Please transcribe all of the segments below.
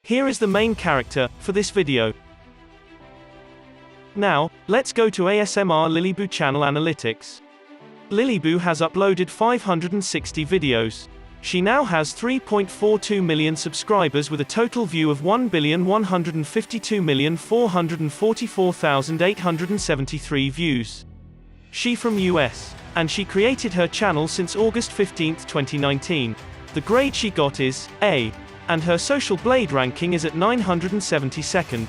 Here is the main character for this video. Now, let's go to ASMR Lilibu channel analytics. Lilibu has uploaded 560 videos. She now has 3.42 million subscribers with a total view of 1,152,444,873 views. She from US. And she created her channel since August 15, 2019. The grade she got is A. And her social blade ranking is at 972nd.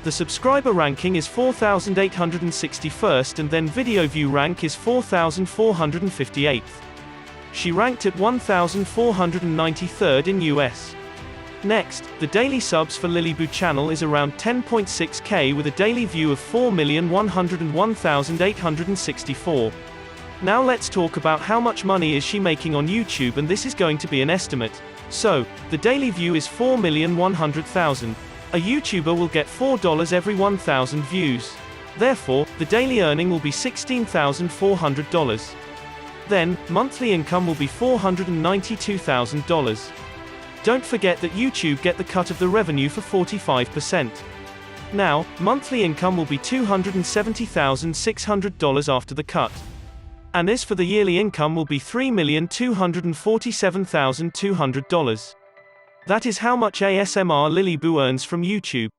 The subscriber ranking is 4,861st and then video view rank is 4,458th. She ranked at 1,493rd in US. Next, the daily subs for Lilibu channel is around 10.6k with a daily view of 4,101,864. Now let's talk about how much money is she making on YouTube, and this is going to be an estimate. So, the daily view is 4,100,000. A YouTuber will get $4 every 1,000 views. Therefore, the daily earning will be $16,400. Then, monthly income will be $492,000. Don't forget that YouTube get the cut of the revenue for 45%. Now, monthly income will be $270,600 after the cut. And as for the yearly income will be $3,247,200. That is how much ASMR Lilibu earns from YouTube.